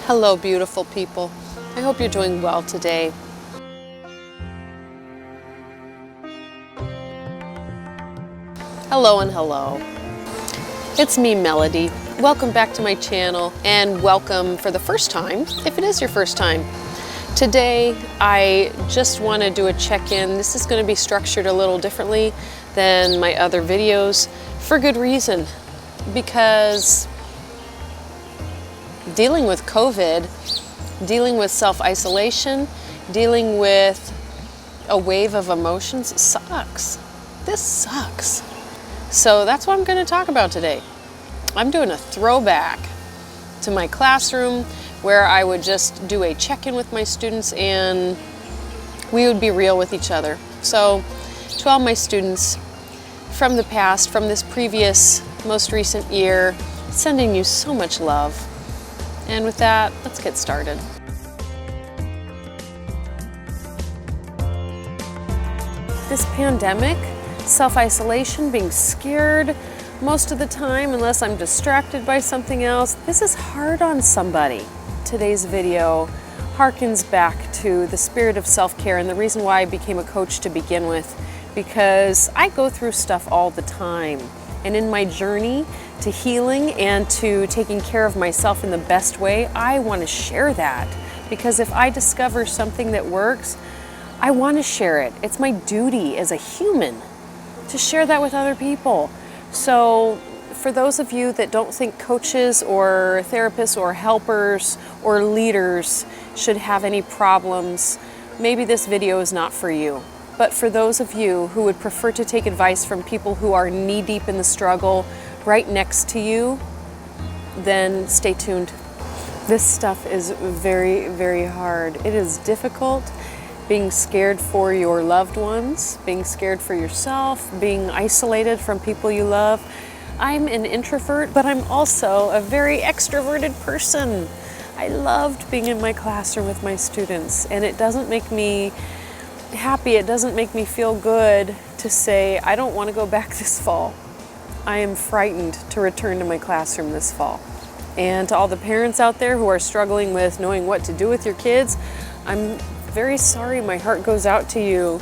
Hello, beautiful people. I hope you're doing well today. Hello and hello. It's me, Melody. Welcome back to my channel, and welcome for the first time, if it is your first time. Today, I just want to do a check-in. This is going to be structured a little differently than my other videos for good reason, because dealing with COVID, dealing with self-isolation, dealing with a wave of emotions sucks. This sucks. So that's what I'm going to talk about today. I'm doing a throwback to my classroom where I would just do a check-in with my students and we would be real with each other. So to all my students from the past, from this previous, most recent year, sending you so much love. And with that, let's get started. This pandemic, self-isolation, being scared most of the time unless I'm distracted by something else, this is hard on somebody. Today's video harkens back to the spirit of self-care and the reason why I became a coach to begin with, because I go through stuff all the time. And in my journey to healing and to taking care of myself in the best way, I want to share that. Because if I discover something that works, I want to share it. It's my duty as a human to share that with other people. So for those of you that don't think coaches or therapists or helpers or leaders should have any problems, maybe this video is not for you. But for those of you who would prefer to take advice from people who are knee-deep in the struggle right next to you, then stay tuned. This stuff is very, very hard. It is difficult being scared for your loved ones, being scared for yourself, being isolated from people you love. I'm an introvert, but I'm also a very extroverted person. I loved being in my classroom with my students, and it doesn't make me happy, it doesn't make me feel good to say, I don't want to go back this fall. I am frightened to return to my classroom this fall. And to all the parents out there who are struggling with knowing what to do with your kids, I'm very sorry, my heart goes out to you.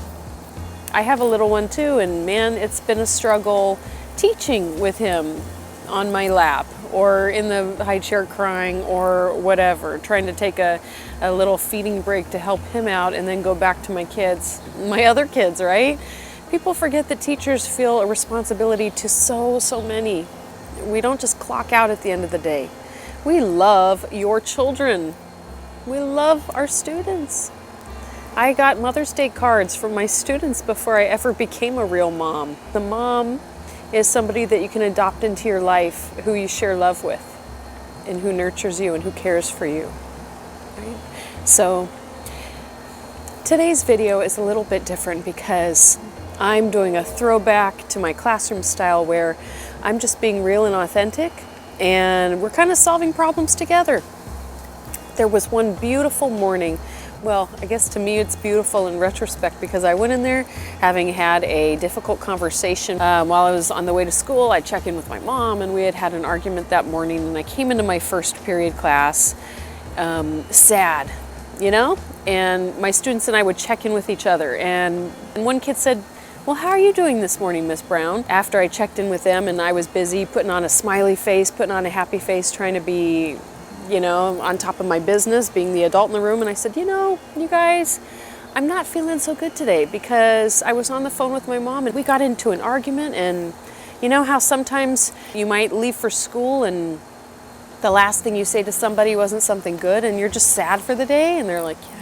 I have a little one too, and man, it's been a struggle teaching with him on my lap or in the high chair crying or whatever, trying to take a little feeding break to help him out and then go back to my kids, my other kids, right? People forget that teachers feel a responsibility to so many. We don't just clock out at the end of the day. We love your children. We love our students. I got Mother's Day cards from my students before I ever became a real mom. The mom is somebody that you can adopt into your life, who you share love with, and who nurtures you and who cares for you. Right? So today's video is a little bit different because I'm doing a throwback to my classroom style where I'm just being real and authentic, and we're kind of solving problems together. There was one beautiful morning. Well, I guess to me it's beautiful in retrospect because I went in there having had a difficult conversation. While I was on the way to school, I checked in with my mom and we had an argument that morning, and I came into my first period class sad, you know? And my students and I would check in with each other, and one kid said, well, how are you doing this morning, Miss Brown? After I checked in with them and I was busy putting on a smiley face, putting on a happy face, trying to be, you know, on top of my business, being the adult in the room. And I said, you know, you guys, I'm not feeling so good today because I was on the phone with my mom and we got into an argument. And you know how sometimes you might leave for school and the last thing you say to somebody wasn't something good and you're just sad for the day? And they're like, yeah.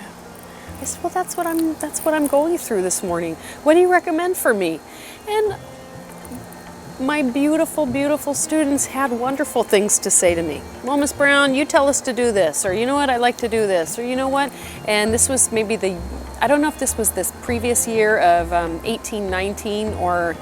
I said, well, that's what I'm going through this morning. What do you recommend for me? And my beautiful, beautiful students had wonderful things to say to me. Well, Miss Brown, you tell us to do this, or you know what, I like to do this, or you know what, and this was maybe I don't know if this was this previous year of 1819 or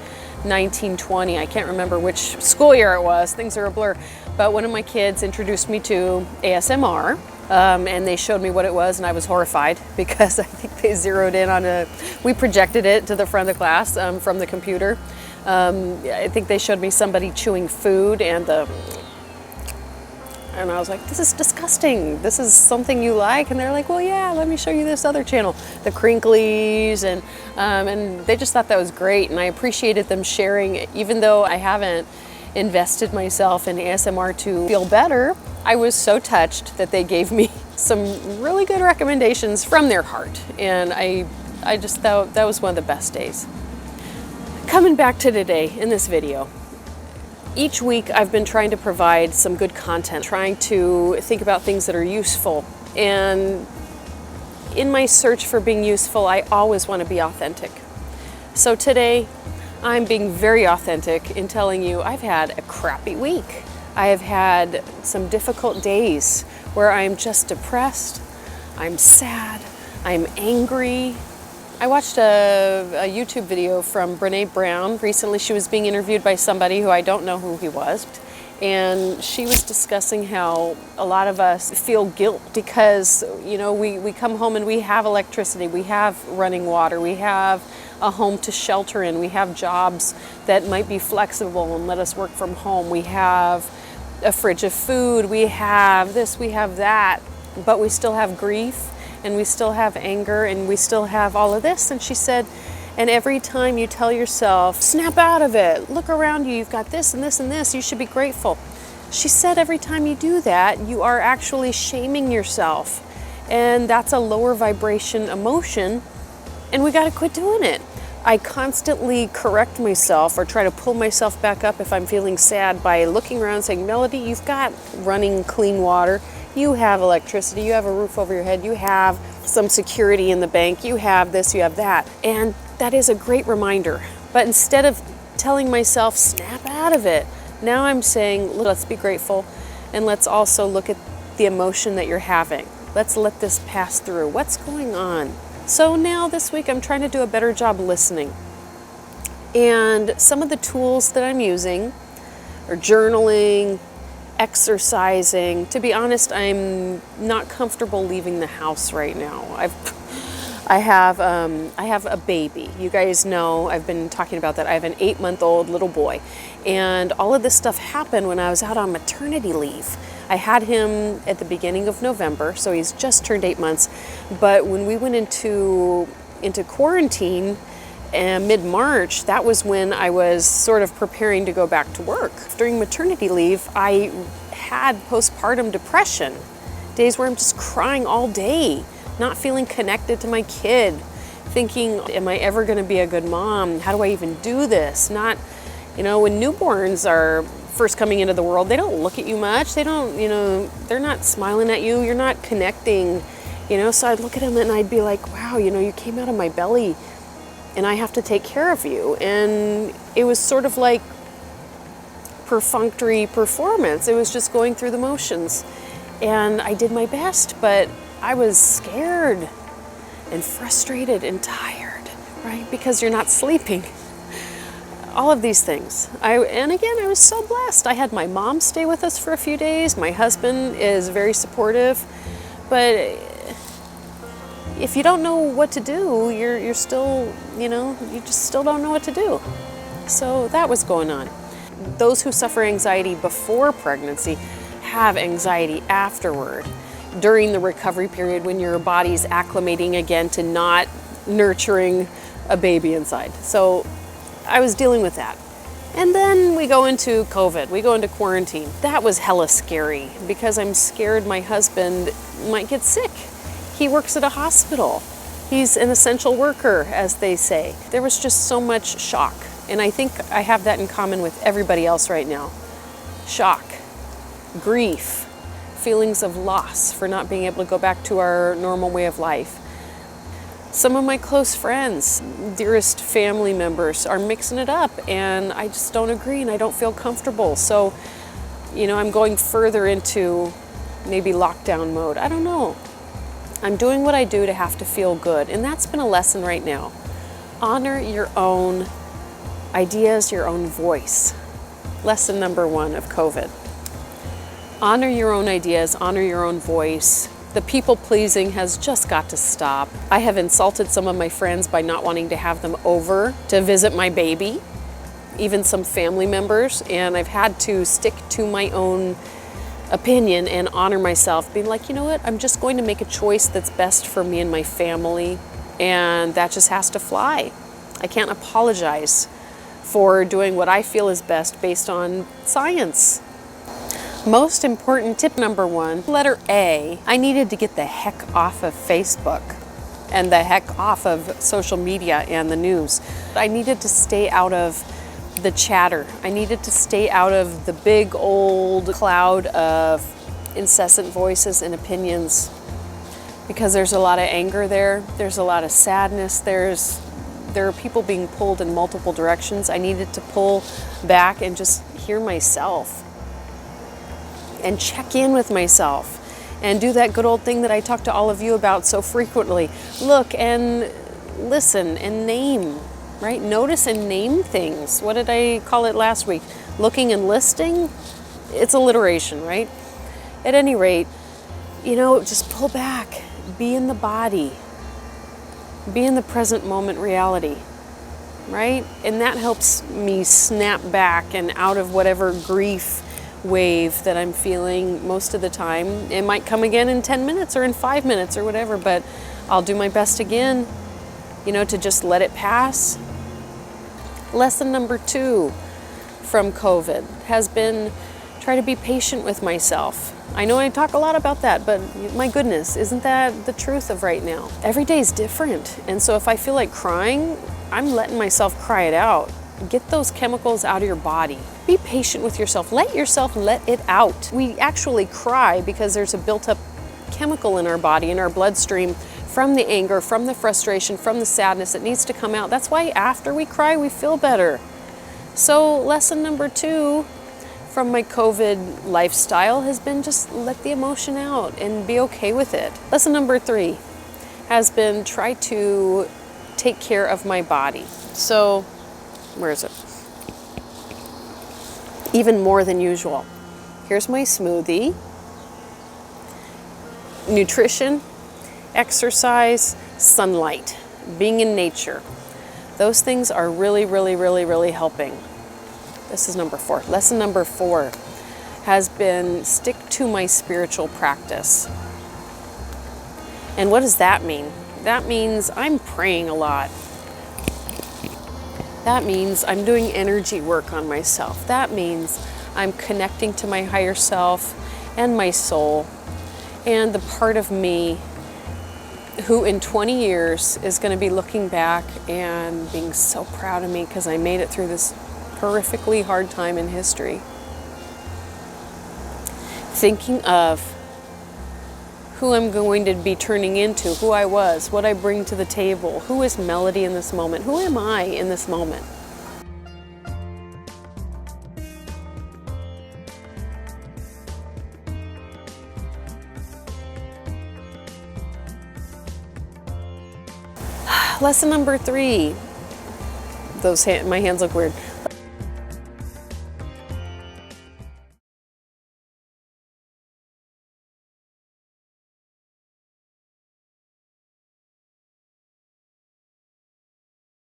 1920. I can't remember which school year it was. Things are a blur. But one of my kids introduced me to ASMR, and they showed me what it was, and I was horrified because I think they zeroed in on we projected it to the front of the class from the computer. I think they showed me somebody chewing food and And I was like, this is disgusting. This is something you like? And they're like, well, yeah, let me show you this other channel, the Crinklies. And they just thought that was great. And I appreciated them sharing, even though I haven't invested myself in ASMR to feel better. I was so touched that they gave me some really good recommendations from their heart. And I just thought that was one of the best days. Coming back to today in this video. Each week I've been trying to provide some good content, trying to think about things that are useful. And in my search for being useful, I always want to be authentic. So today I'm being very authentic in telling you I've had a crappy week. I have had some difficult days where I'm just depressed, I'm sad, I'm angry. I watched a YouTube video from Brene Brown recently. She was being interviewed by somebody who I don't know who he was. And she was discussing how a lot of us feel guilt because, you know, we come home and we have electricity, we have running water, we have a home to shelter in, we have jobs that might be flexible and let us work from home, we have a fridge of food, we have this, we have that, but we still have grief. And we still have anger, and we still have all of this. And she said, and every time you tell yourself, snap out of it, look around you, you've got this and this and this, you should be grateful. She said every time you do that, you are actually shaming yourself. And that's a lower vibration emotion, and we gotta quit doing it. I constantly correct myself or try to pull myself back up if I'm feeling sad by looking around saying, Melody, you've got running clean water. You have electricity, you have a roof over your head, you have some security in the bank, you have this, you have that. And that is a great reminder. But instead of telling myself, snap out of it, now I'm saying, let's be grateful and let's also look at the emotion that you're having. Let's let this pass through. What's going on? So now this week I'm trying to do a better job listening. And some of the tools that I'm using are journaling, exercising. To be honest, I'm not comfortable leaving the house right now. I have a baby. You guys know I've been talking about that. I have an 8-month-old little boy, and all of this stuff happened when I was out on maternity leave. I had him at the beginning of November, so he's just turned 8 months. But when we went into quarantine, mid-March, that was when I was sort of preparing to go back to work. During maternity leave, I had postpartum depression, days where I'm just crying all day, not feeling connected to my kid, thinking, am I ever going to be a good mom? How do I even do this? Not, when newborns are first coming into the world, they don't look at you much. They don't, they're not smiling at you. You're not connecting, so I'd look at them and I'd be like, wow, you came out of my belly and I have to take care of you. And it was sort of like perfunctory performance. It was just going through the motions. And I did my best, but I was scared and frustrated and tired, right? Because you're not sleeping. All of these things. And again, I was so blessed. I had my mom stay with us for a few days. My husband is very supportive. But if you don't know what to do, you're still, you just still don't know what to do. So that was going on. Those who suffer anxiety before pregnancy have anxiety afterward, during the recovery period when your body's acclimating again to not nurturing a baby inside. So I was dealing with that. And then we go into COVID, we go into quarantine. That was hella scary because I'm scared my husband might get sick. He works at a hospital. He's an essential worker, as they say. There was just so much shock. And I think I have that in common with everybody else right now. Shock, grief, feelings of loss for not being able to go back to our normal way of life. Some of my close friends, dearest family members are mixing it up, and I just don't agree and I don't feel comfortable. So, I'm going further into maybe lockdown mode. I don't know. I'm doing what I do to have to feel good, and that's been a lesson right now. Honor your own ideas, your own voice. Lesson number 1 of COVID. Honor your own ideas, honor your own voice. The people pleasing has just got to stop. I have insulted some of my friends by not wanting to have them over to visit my baby, even some family members, and I've had to stick to my own opinion and honor myself, being like, you know what, I'm just going to make a choice that's best for me and my family, and that just has to fly. I can't apologize for doing what I feel is best based on science. Most important tip number 1, letter A, I needed to get the heck off of Facebook and the heck off of social media and the news. I needed to stay out of the chatter. I needed to stay out of the big old cloud of incessant voices and opinions, because there's a lot of anger there. There's a lot of sadness. There are people being pulled in multiple directions. I needed to pull back and just hear myself and check in with myself and do that good old thing that I talk to all of you about so frequently. Look and listen and name, right? Notice and name things. What did I call it last week? Looking and listing? It's alliteration, right? At any rate, just pull back. Be in the body. Be in the present moment reality, right? And that helps me snap back and out of whatever grief wave that I'm feeling most of the time. It might come again in 10 minutes or in 5 minutes or whatever, but I'll do my best again, to just let it pass. Lesson number 2 from COVID has been try to be patient with myself. I know I talk a lot about that, but my goodness, isn't that the truth of right now? Every day is different. And so if I feel like crying, I'm letting myself cry it out. Get those chemicals out of your body. Be patient with yourself. Let yourself let it out. We actually cry because there's a built-up chemical in our body, in our bloodstream, from the anger, from the frustration, from the sadness that needs to come out. That's why after we cry, we feel better. So lesson number 2 from my COVID lifestyle has been just let the emotion out and be okay with it. Lesson number 3 has been try to take care of my body. So, where is it? Even more than usual. Here's my smoothie. Nutrition, exercise, sunlight, being in nature. Those things are really, really, really, really helping. This is number 4. Lesson number 4 has been stick to my spiritual practice. And what does that mean? That means I'm praying a lot. That means I'm doing energy work on myself. That means I'm connecting to my higher self and my soul and the part of me who in 20 years is going to be looking back and being so proud of me because I made it through this horrifically hard time in history. Thinking of who I'm going to be turning into, who I was, what I bring to the table, who is Melody in this moment, who am I in this moment? Lesson number 3. My hands look weird.